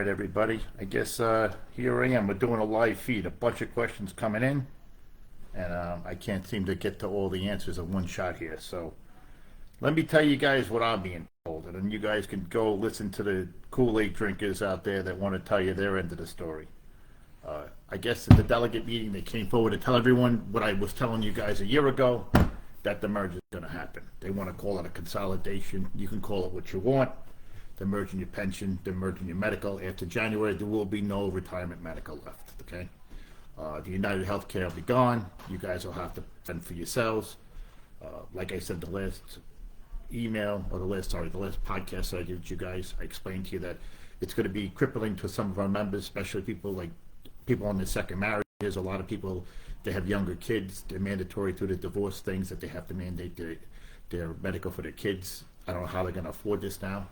right, everybody. I guess here I am. We're doing a live feed. A bunch of questions coming in, and I can't seem to get to all the answers in one shot here. So let me tell you guys what I'm being told, and then you guys can go listen to the Kool-Aid drinkers out there that want to tell you their end of the story. I guess at the delegate meeting, they came forward to tell everyone what I was telling you guys a year ago, that the merger is going to happen. They want to call it a consolidation. You can call it what you want. They're merging your pension, they're merging your medical. After January, there will be no retirement medical left, okay? The United Healthcare will be gone. You guys will have to fend for yourselves. Like I said, the last podcast I did you guys, I explained to you that it's going to be crippling to some of our members, especially people on their second marriage. There's a lot of people that have younger kids. They're mandatory through the divorce things that they have to mandate their medical for their kids. I don't know how they're going to afford this now,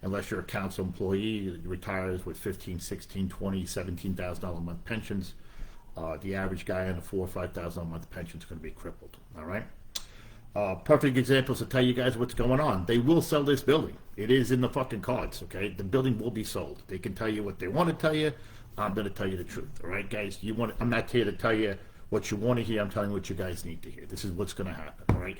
unless you're a council employee, retires with 15, 16, 20, $17,000 a month pensions. The average guy on a $4,000 or $5,000 a month pension is going to be crippled, all right? Perfect examples to tell you guys what's going on. They will sell this building. It is in the fucking cards, okay? The building will be sold. They can tell you what they want to tell you. I'm going to tell you the truth, all right, guys? I'm not here to tell you what you want to hear. I'm telling you what you guys need to hear. This is what's going to happen, all right?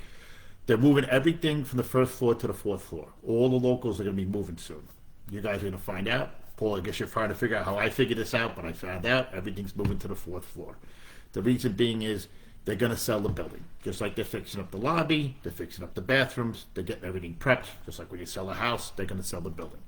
They're moving everything from the first floor to the fourth floor. All the locals are going to be moving soon. You guys are going to find out. Paul, I guess you're trying to figure out how I figured this out, but I found out everything's moving to the fourth floor. The reason being is they're going to sell the building. Just like they're fixing up the lobby, they're fixing up the bathrooms, they're getting everything prepped. Just like when you sell a house, they're going to sell the building.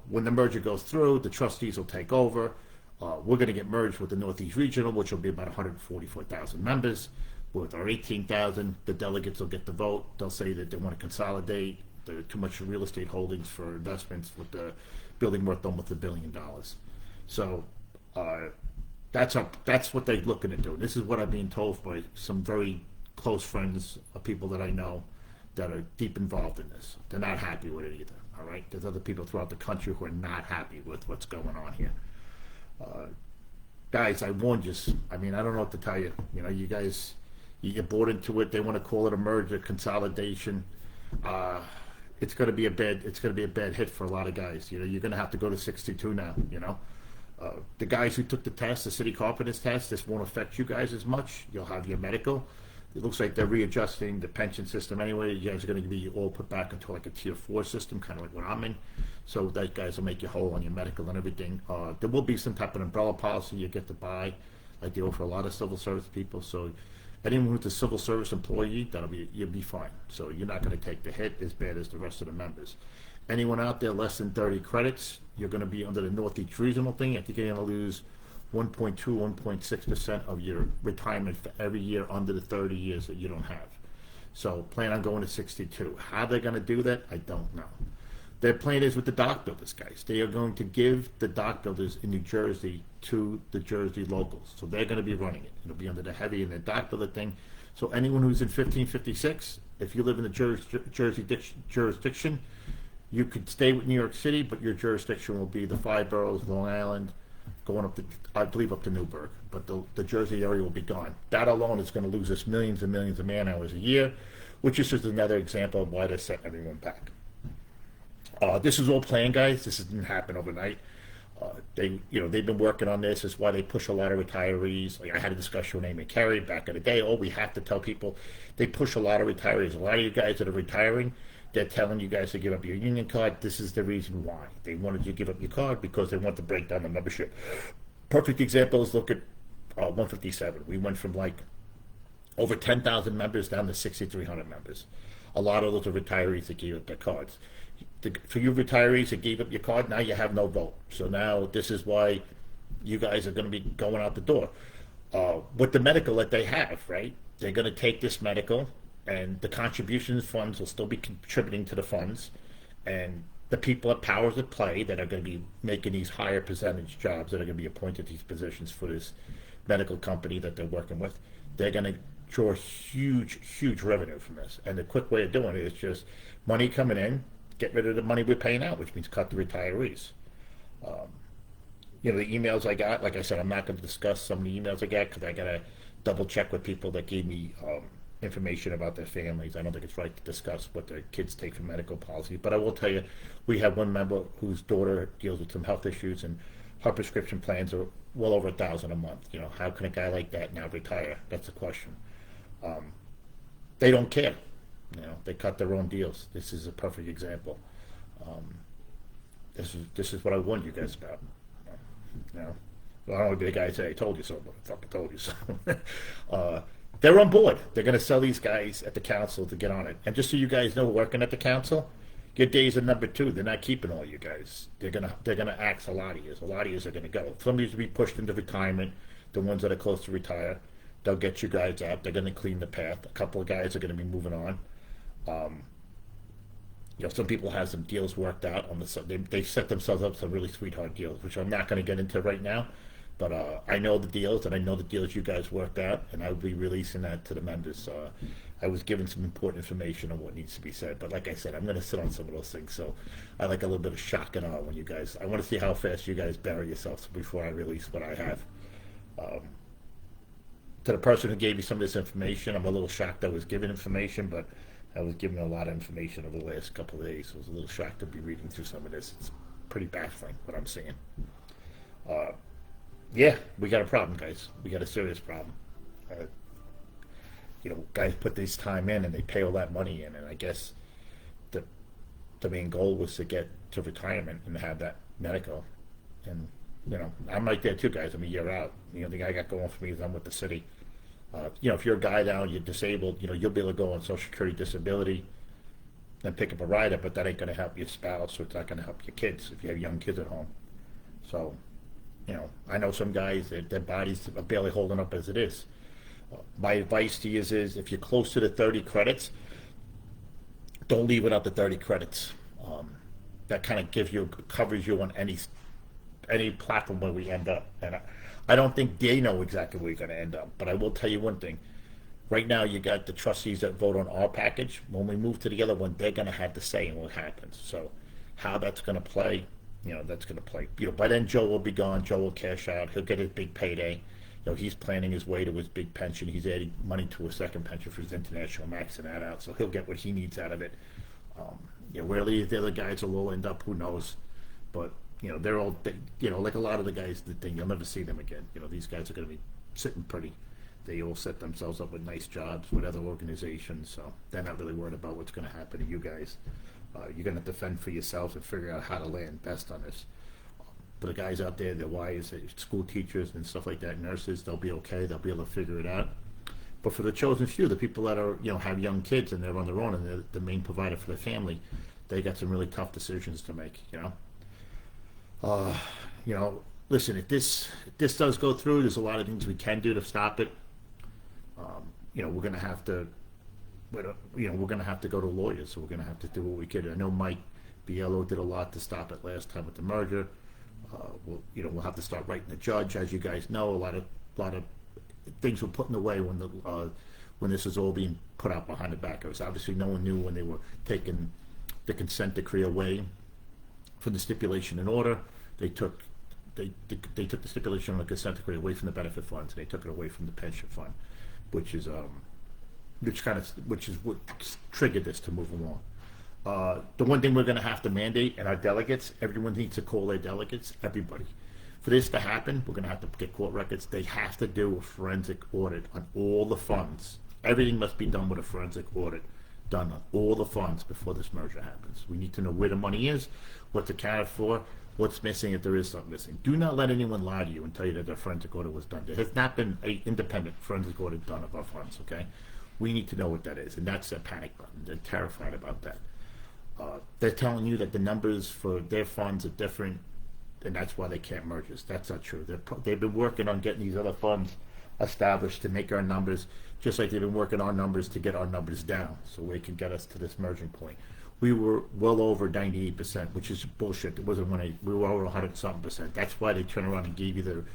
When the merger goes through, the trustees will take over. We're going to get merged with the Northeast Regional, which will be about 144,000 members. With our 18,000, the delegates will get the vote. They'll say that they want to consolidate. There are too much real estate holdings for investments, with the building worth almost $1 billion. So that's what they're looking to do. This is what I'm being told by some very close friends of people that I know that are deep involved in this. They're not happy with it either. All right, there's other people throughout the country who are not happy with what's going on here. Guys, I warned you. I mean, I don't know what to tell you. You guys. You get bored into it. They want to call it a merger, consolidation. It's going to be a bad hit for a lot of guys. You're going to have to go to 62 now. The guys who took the test, the city carpenters test, this won't affect you guys as much. You'll have your medical. It looks like they're readjusting the pension system anyway. You guys are going to be all put back into like a tier 4 system, kind of like what I'm in. So that guys will make you whole on your medical and everything. There will be some type of umbrella policy you get to buy, like they offer a lot of civil service people. So anyone who's a civil service employee, you'll be fine. So you're not going to take the hit as bad as the rest of the members. Anyone out there less than 30 credits, you're going to be under the Northeast Regional thing. I think you're going to lose 1.2, 1.6% of your retirement for every year under the 30 years that you don't have. So plan on going to 62. How they're going to do that, I don't know. Their plan is with the dock builders, guys. They are going to give the dock builders in New Jersey to the Jersey locals. So they're going to be running it. It'll be under the heavy and the dock builder thing. So anyone who's in 1556, if you live in the Jersey jurisdiction, you could stay with New York City, but your jurisdiction will be the 5 boroughs, Long Island, going up to, I believe, up to Newburgh. But the Jersey area will be gone. That alone is going to lose us millions and millions of man hours a year, which is just another example of why they're setting everyone back. This is all planned, guys. This didn't happen overnight. They've been working on this. It's why they push a lot of retirees. Like I had a discussion with Amy Carey back in the day. We have to tell people. They push a lot of retirees. A lot of you guys that are retiring, they're telling you guys to give up your union card. This is the reason why. They wanted you to give up your card because they want to break down the membership. Perfect example is look at 157. We went from like over 10,000 members down to 6,300 members. A lot of those are retirees that gave up their cards. For you retirees that gave up your card, now you have no vote. So now this is why you guys are going to be going out the door. With the medical that they have, right? They're going to take this medical, and the contributions funds will still be contributing to the funds. And the people at powers of play that are going to be making these higher percentage jobs, that are going to be appointed to these positions for this medical company that they're working with, they're going to draw huge, huge revenue from this. And the quick way of doing it is just money coming in, get rid of the money we're paying out, which means cut the retirees. The emails I got, like I said, I'm not going to discuss some of the emails I got because I got to double check with people that gave me information about their families. I don't think it's right to discuss what their kids take from medical policy. But I will tell you, we have one member whose daughter deals with some health issues, and her prescription plans are well over $1,000 a month. You know, how can a guy like that now retire? That's the question. They don't care. You know, they cut their own deals. This is a perfect example. Um, this is what I warned you guys about. You know, well, I don't want to be the guy to say I told you so, but I fucking told you so. They're on board. They're going to sell these guys at the council to get on it. And just so you guys know, working at the council, your days are number two. They're not keeping all you guys. They're gonna axe a lot of you. A lot of you are gonna go. Some of you will be pushed into retirement. The ones that are close to retire, they'll get you guys out. They're gonna clean the path. A couple of guys are gonna be moving on. Um, you know, some people have some deals worked out on the. They set themselves up some really sweetheart deals, which I'm not going to get into right now. But I know the deals, and I know the deals you guys worked out, and I will be releasing that to the members. I was given some important information on what needs to be said. But like I said, I'm going to sit on some of those things. So I like a little bit of shock and awe when you guys. I want to see how fast you guys bury yourselves before I release what I have. Um, to the person who gave me some of this information, I'm a little shocked I was given information, but I was given a lot of information over the last couple of days. So I was a little shocked to be reading through some of this. It's pretty baffling what I'm seeing. Uh, yeah, we got a problem, guys. We got a serious problem. Uh, you know, guys put this time in and they pay all that money in, and I guess the the main goal was to get to retirement and have that medical. And you know, I'm right there too, guys. I'm a year out. You know, the guy I got going for me is I'm with the city. You know, if you're a guy now, you're disabled, you know, you'll be able to go on Social Security disability and pick up a rider, but that ain't going to help your spouse, or it's not going to help your kids if you have young kids at home. So, you know, I know some guys, their bodies are barely holding up as it is. My advice to you is if you're close to the 30 credits, don't leave without the 30 credits. That kind of covers you on any platform where we end up. And I don't think they know exactly where you're going to end up, but I will tell you one thing. Right now, you got the trustees that vote on our package. When we move to the other one, they're going to have to say in what happens. So how that's going to play, you know, that's going to play. You know, by then Joe will be gone. Joe will cash out. He'll get his big payday. You know, he's planning his way to his big pension. He's adding money to a second pension for his international, maxing that out. So he'll get what he needs out of it. You know, where the other guys will end up, who knows? But you know, they're all, you know, like a lot of the guys that think you'll never see them again. You know, these guys are going to be sitting pretty. They all set themselves up with nice jobs with other organizations, so they're not really worried about what's going to happen to you guys. You're going to defend for yourselves and figure out how to land best on this. But the guys out there, their wives, school teachers and stuff like that, nurses, they'll be okay. They'll be able to figure it out. But for the chosen few, the people that are, you know, have young kids and they're on their own and they're the main provider for their family, they got some really tough decisions to make. You know, listen, if this does go through, there's a lot of things we can do to stop it. You know, we're going to have to, you know, we're going to have to go to lawyers. So we're going to have to do what we can. I know Mike Biello did a lot to stop it last time with the merger. We'll have to start writing the judge, as you guys know. A lot of things were put in the way when this was all being put out behind the back of us. Obviously, no one knew when they were taking the consent decree away from the stipulation in order. They took the stipulation on the consent decree away from the benefit funds, and they took it away from the pension fund, which is what triggered this to move along. The one thing we're going to have to mandate, and our delegates, everyone needs to call their delegates, everybody. For this to happen, we're going to have to get court records. They have to do a forensic audit on all the funds. Everything must be done with a forensic audit done on all the funds before this merger happens. We need to know where the money is, what's accounted for, what's missing if there is something missing. Do not let anyone lie to you and tell you that a forensic audit was done. There has not been an independent forensic audit done of our funds, okay? We need to know what that is, and that's a panic button. They're terrified about that. They're telling you that the numbers for their funds are different, and that's why they can't merge us. That's not true. They've been working on getting these other funds established to make our numbers, just like they've been working on numbers to get our numbers down, so they can get us to this merging point. We were well over 98%, which is bullshit. It wasn't we were over 100-something%. That's why they turn around and gave you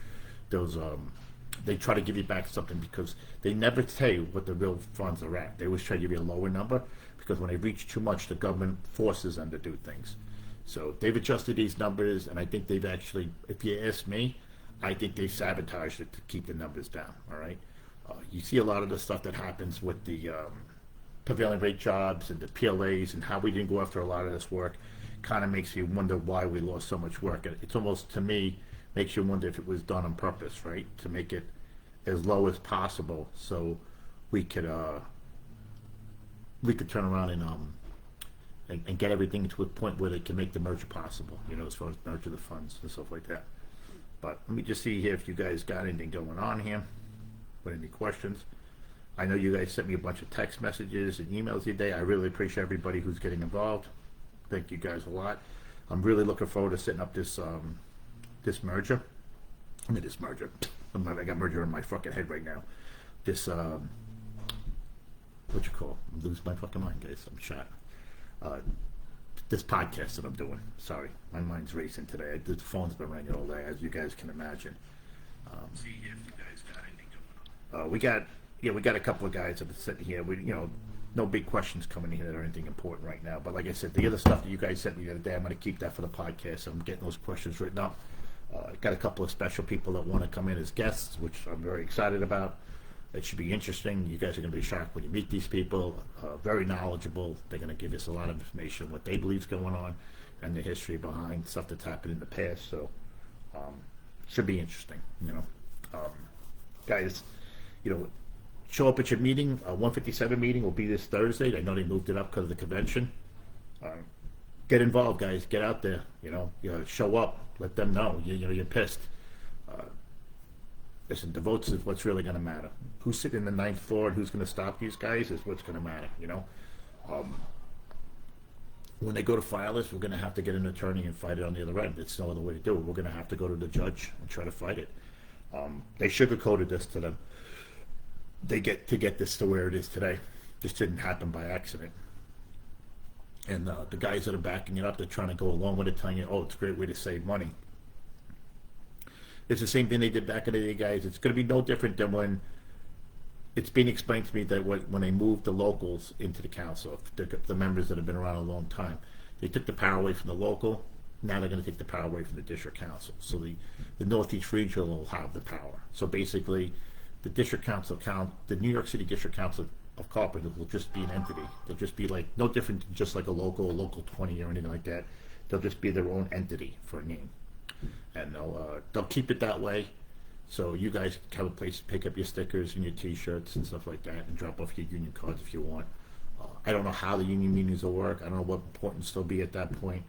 they try to give you back something, because they never tell you what the real funds are at. They always try to give you a lower number, because when they reach too much, the government forces them to do things. So they've adjusted these numbers, and I think they've actually, if you ask me, I think they've sabotaged it to keep the numbers down, all right? You see a lot of the stuff that happens with the prevailing rate jobs and the PLAs and how we didn't go after a lot of this work. Kind of makes you wonder why we lost so much work. It's almost, to me, makes you wonder if it was done on purpose, right? To make it as low as possible so we could turn around and get everything to a point where they can make the merger possible, as far as merger the funds and stuff like that. But let me just see here if you guys got anything going on here. With any questions? I know you guys sent me a bunch of text messages and emails today. I really appreciate everybody who's getting involved. Thank you guys a lot. I'm really looking forward to setting up this merger. This merger. I got merger in my fucking head right now. This what you call? I'm losing my fucking mind, guys. I'm shot. This podcast that I'm doing. Sorry, my mind's racing today. The phone's been ringing all day, as you guys can imagine. See if you guys got anything going on. We got a couple of guys that are sitting here. No big questions coming in here or anything important right now. But like I said, the other stuff that you guys sent me the other day, I'm going to keep that for the podcast. So I'm getting those questions written up. Got a couple of special people that want to come in as guests, which I'm very excited about. It should be interesting. You guys are going to be shocked when you meet these people. Very knowledgeable. They're going to give us a lot of information, what they believe is going on, and the history behind stuff that's happened in the past. So, should be interesting. Guys, show up at your meeting. 157 meeting will be this Thursday. I know they moved it up because of the convention. Get involved, guys. Get out there. Show up. Let them know. You're pissed. Listen, the votes is what's really going to matter. Who's sitting in the ninth floor and who's going to stop these guys is what's going to matter. When they go to file this, we're going to have to get an attorney and fight it on the other end. It's no other way to do it. We're going to have to go to the judge and try to fight it. They sugarcoated this to them. They get this to where it is today. This didn't happen by accident. And the guys that are backing it up, they're trying to go along with it, telling you, it's a great way to save money. It's the same thing they did back in the day, guys. It's going to be no different than when it's been explained to me that when they moved the locals into the council, the members that have been around a long time, they took the power away from the local. Now they're going to take the power away from the district council. So the Northeast region will have the power. So basically, the district council the New York City District Council of Carpenters will just be an entity. They'll just be like no different than just like a local 20 or anything like that. They'll just be their own entity for a name. And they'll keep it that way, so you guys have a place to pick up your stickers and your T-shirts and stuff like that, and drop off your union cards if you want. I don't know how the union meetings will work. I don't know what importance there'll be at that point.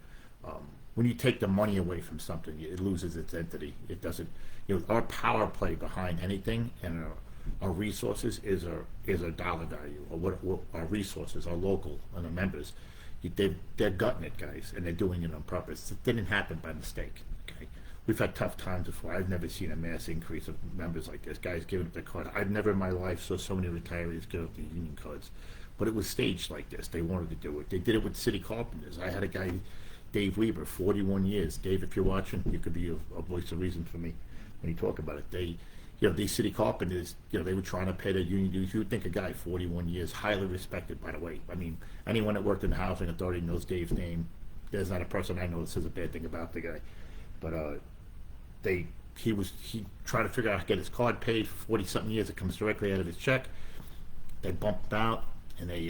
When you take the money away from something, it loses its entity. It doesn't. Our power play behind anything and our resources is our dollar value, or what our resources, our local and our members. They're gutting it, guys, and they're doing it on purpose. It didn't happen by mistake. Okay, we've had tough times before. I've never seen a mass increase of members like this. Guys giving up their card. I've never in my life saw so many retirees give up their union cards. But it was staged like this. They wanted to do it. They did it with city carpenters. I had a guy, Dave Weber, 41 years. Dave, if you're watching, you could be a voice of reason for me when you talk about it. These city carpenters, they were trying to pay their union dues. You would think a guy 41 years, highly respected, by the way. I mean, anyone that worked in the housing authority knows Dave's name. There's not a person I know that says a bad thing about the guy. But he tried to figure out how to get his card paid for 40-something years. It comes directly out of his check. They bumped out, and they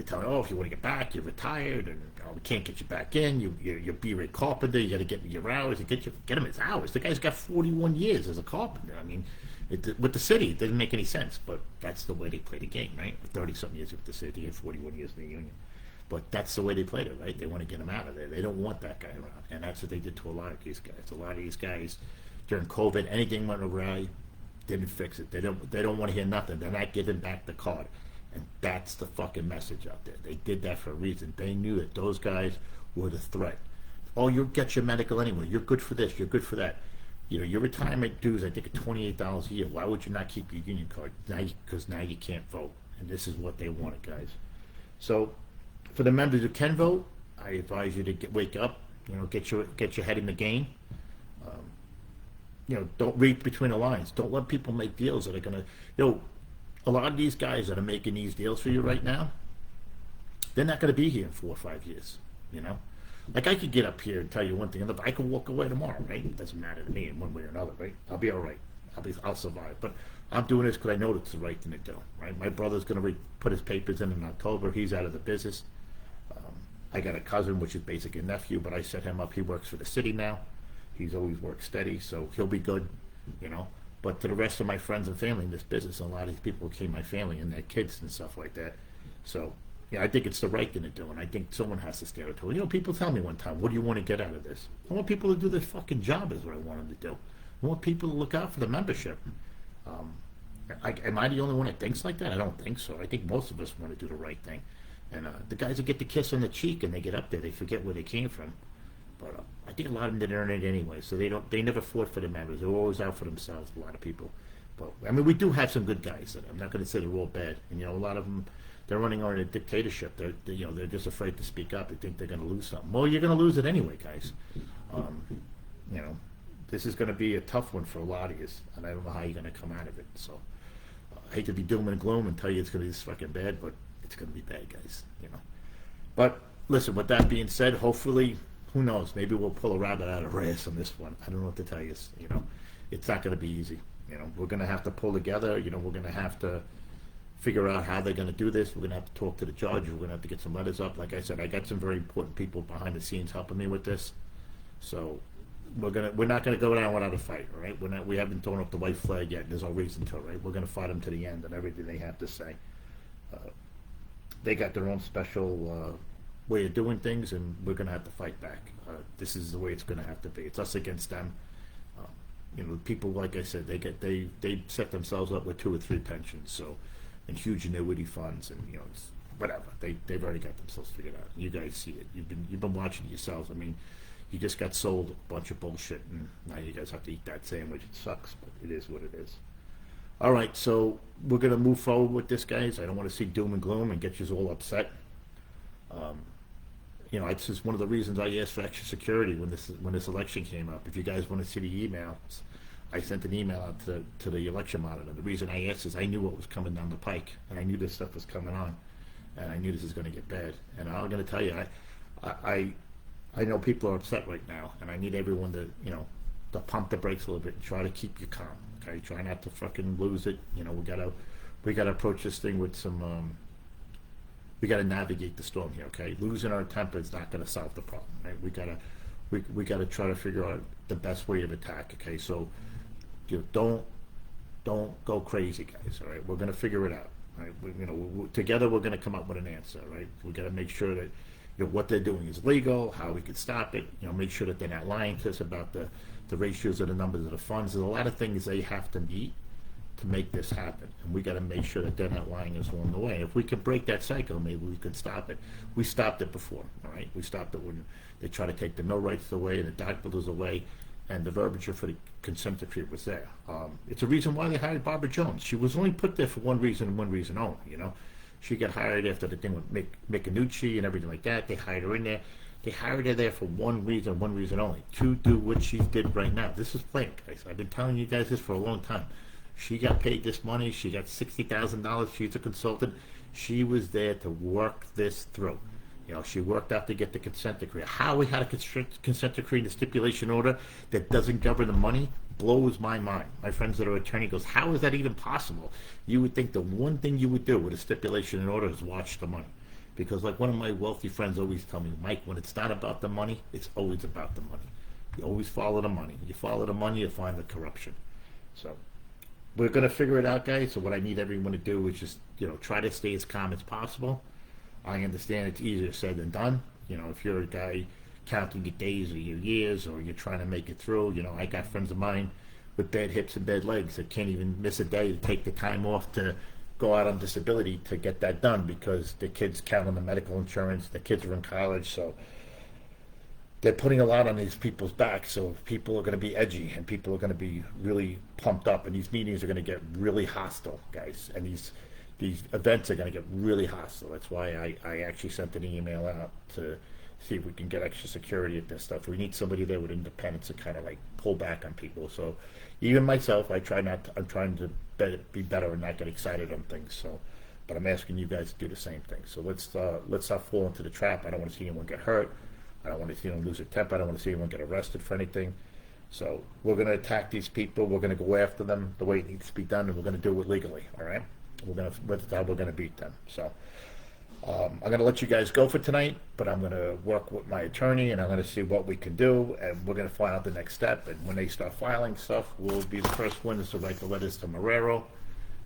tell him, if you want to get back, you're retired, and we can't get you back in. You're B-rate carpenter. You got to get your hours and get him his hours. The guy's got 41 years as a carpenter. I mean, with the city, it doesn't make any sense, but that's the way they play the game, right? 30-something years with the city and 41 years in the union. But that's the way they played it, right? They want to get him out of there. They don't want that guy around, and that's what they did to a lot of these guys. A lot of these guys during COVID, anything went awry, didn't fix it. They don't want to hear nothing. They're not giving back the card. And that's the fucking message out there. They did that for a reason. They knew that those guys were the threat. You'll get your medical anyway. You're good for this. You're good for that. Your retirement dues, I think, are $28 a year. Why would you not keep your union card? Because now you can't vote. And this is what they wanted, guys. So, for the members who can vote, I advise you to wake up. Get your head in the game. Don't read between the lines. Don't let people make deals that are going to, a lot of these guys that are making these deals for you right now, they're not going to be here in 4 or 5 years, Like, I could get up here and tell you one thing, I could walk away tomorrow, right? It doesn't matter to me in one way or another, right? I'll be all right. I'll survive. But I'm doing this because I know it's the right thing to do, right? My brother's going to put his papers in October. He's out of the business. I got a cousin, which is basically a nephew, but I set him up. He works for the city now. He's always worked steady, so he'll be good, you know. But to the rest of my friends and family in this business, a lot of these people became my family and their kids and stuff like that. So, yeah, I think it's the right thing to do, and I think someone has to steer it to it. You know, people tell me one time, what do you want to get out of this? I want people to do their fucking job is what I want them to do. I want people to look out for the membership. Am I the only one that thinks like that? I don't think so. I think most of us want to do the right thing. And the guys that get the kiss on the cheek and they get up there, they forget where they came from. But I think a lot of them didn't earn it anyway, so they never fought for the members. They were always out for themselves, a lot of people. But, I mean, we do have some good guys. I'm not going to say they're all bad. And, you know, a lot of them, they're running on a dictatorship. They're just afraid to speak up. They think they're going to lose something. Well, you're going to lose it anyway, guys. You know, this is going to be a tough one for a lot of you, and I don't know how you're going to come out of it. So, I hate to be doom and gloom and tell you it's going to be this fucking bad, but it's going to be bad, guys, you know. But listen, with that being said, hopefully, who knows, maybe we'll pull a rabbit out of our ass on this one. I don't know what to tell you, you know. It's not going to be easy, you know. We're going to have to pull together, you know. We're going to have to figure out how they're going to do this. We're going to have to talk to the judge. We're going to have to get some letters up. Like I said, I got some very important people behind the scenes helping me with this. So we're not going to go down without a fight, all right? We haven't thrown up the white flag yet. There's no reason to, right? We're going to fight them to the end and everything they have to say. They got their own special way of doing things, and we're going to have to fight back. This is the way it's going to have to be. It's us against them. You know, people, like I said, they set themselves up with 2 or 3 pensions, so, and huge annuity funds, and you know, it's whatever. They've already got themselves figured out. You guys see it. You've been watching it yourselves. I mean, you just got sold a bunch of bullshit, and now you guys have to eat that sandwich. It sucks, but it is what it is. All right, so we're going to move forward with this, guys. I don't want to see doom and gloom and get you all upset. You know, it's just one of the reasons I asked for extra security when this election came up. If you guys want to see the emails, I sent an email out to the election monitor. The reason I asked is I knew what was coming down the pike, and I knew this stuff was coming on, and I knew this was going to get bad. And I'm going to tell you, I know people are upset right now, and I need everyone to, you know, to pump the brakes a little bit and try to keep you calm. Okay, try not to fucking lose it. You know, we gotta approach this thing with some. We gotta navigate the storm here. Okay, losing our temper is not gonna solve the problem. Right? We gotta try to figure out the best way of attack. Okay, so you know, don't go crazy, guys. All right, we're gonna figure it out. Right, together we're gonna come up with an answer. Right, we gotta make sure that what they're doing is legal, how we can stop it. You know, make sure that they're not lying to us about the ratios of the numbers of the funds. There's a lot of things they have to meet to make this happen, and we got to make sure that they're not lying us along the way. If we can break that cycle, maybe we could stop it. We stopped it before, all right? We stopped it when they try to take the mill rights away and the dock builders away, and the verbiage for the consent decree was there. It's a reason why they hired Barbara Jones. She was only put there for one reason and one reason only, you know. She got hired after the thing with Micanucci and everything like that. They hired her in there. They hired her there for one reason only, to do what she did right now. This is plain, guys. I've been telling you guys this for a long time. She got paid this money. She got $60,000. She's a consultant. She was there to work this through. You know, she worked out to get the consent decree. How we had a consent decree and a stipulation order that doesn't govern the money blows my mind. My friends that are attorney goes, how is that even possible? You would think the one thing you would do with a stipulation and order is watch the money. Because like one of my wealthy friends always tell me, Mike, when it's not about the money, it's always about the money. You always follow the money. You follow the money, you find the corruption. So we're going to figure it out, guys. So what I need everyone to do is just, you know, try to stay as calm as possible. I understand it's easier said than done. You know, if you're a guy counting your days or your years or you're trying to make it through, you know, I got friends of mine with bad hips and bad legs that can't even miss a day to take the time off to go out on disability to get that done because the kids count on the medical insurance, the kids are in college, so they're putting a lot on these people's backs, so people are going to be edgy and people are going to be really pumped up, and these meetings are going to get really hostile, guys, and these events are going to get really hostile. That's why I actually sent an email out to see if we can get extra security at this stuff. We need somebody there with independence to kind of like pull back on people. So even myself, I'm trying to be better and not get excited on things. So, but I'm asking you guys to do the same thing. So let's not fall into the trap. I don't want to see anyone get hurt. I don't want to see anyone lose their temper. I don't want to see anyone get arrested for anything. So we're going to attack these people. We're going to go after them the way it needs to be done, and we're going to do it legally. All right. That's how we're going to beat them. So I'm going to let you guys go for tonight, but I'm going to work with my attorney, and I'm going to see what we can do, and we're going to find out the next step. And when they start filing stuff, we'll be the first ones to write the letters to Marrero,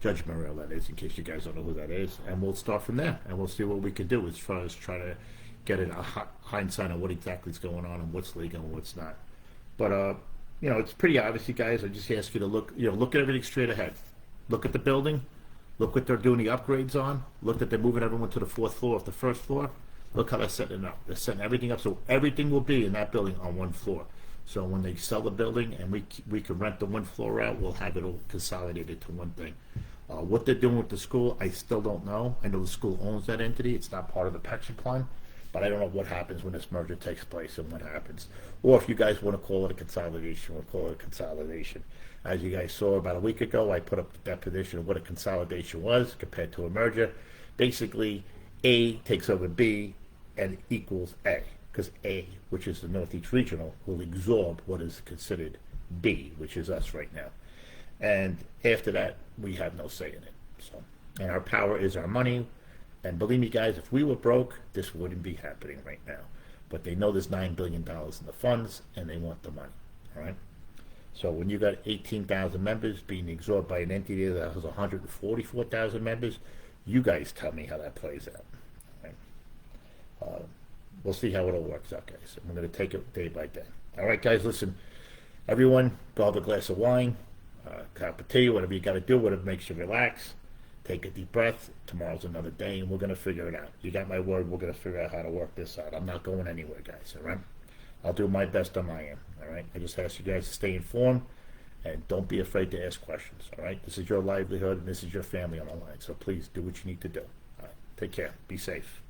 Judge Marrero, that is, in case you guys don't know who that is, and we'll start from there, and we'll see what we can do as far as try to get a hindsight on what exactly is going on and what's legal and what's not. But it's pretty obvious, you guys. I just ask you to look at everything straight ahead. Look at the building. Look what they're doing the upgrades on. Look that they're moving everyone to the 4th floor of the 1st floor. Look how they're setting it up. They're setting everything up so everything will be in that building on one floor. So when they sell the building and we can rent the one floor out, we'll have it all consolidated to one thing. What they're doing with the school, I still don't know. I know the school owns that entity. It's not part of the pension plan. But I don't know what happens when this merger takes place and what happens. Or if you guys want to call it a consolidation, we'll call it a consolidation. As you guys saw about a week ago, I put up the definition of what a consolidation was compared to a merger. Basically, A takes over B and equals A. Because A, which is the Northeast Regional, will absorb what is considered B, which is us right now. And after that, we have no say in it. So, and our power is our money. And believe me, guys, if we were broke, this wouldn't be happening right now. But they know there's $9 billion in the funds, and they want the money. All right? So when you got 18,000 members being absorbed by an entity that has 144,000 members, you guys tell me how that plays out. All right? We'll see how it all works out, guys. I'm going to take it day by day. All right, guys, listen. Everyone, grab a glass of wine, cup of tea, whatever you got to do, whatever makes you relax. Take a deep breath. Tomorrow's another day, and we're going to figure it out. You got my word. We're going to figure out how to work this out. I'm not going anywhere, guys, all right? I'll do my best on my end, all right? I just ask you guys to stay informed, and don't be afraid to ask questions, all right? This is your livelihood, and this is your family on the line, so please do what you need to do. All right? Take care. Be safe.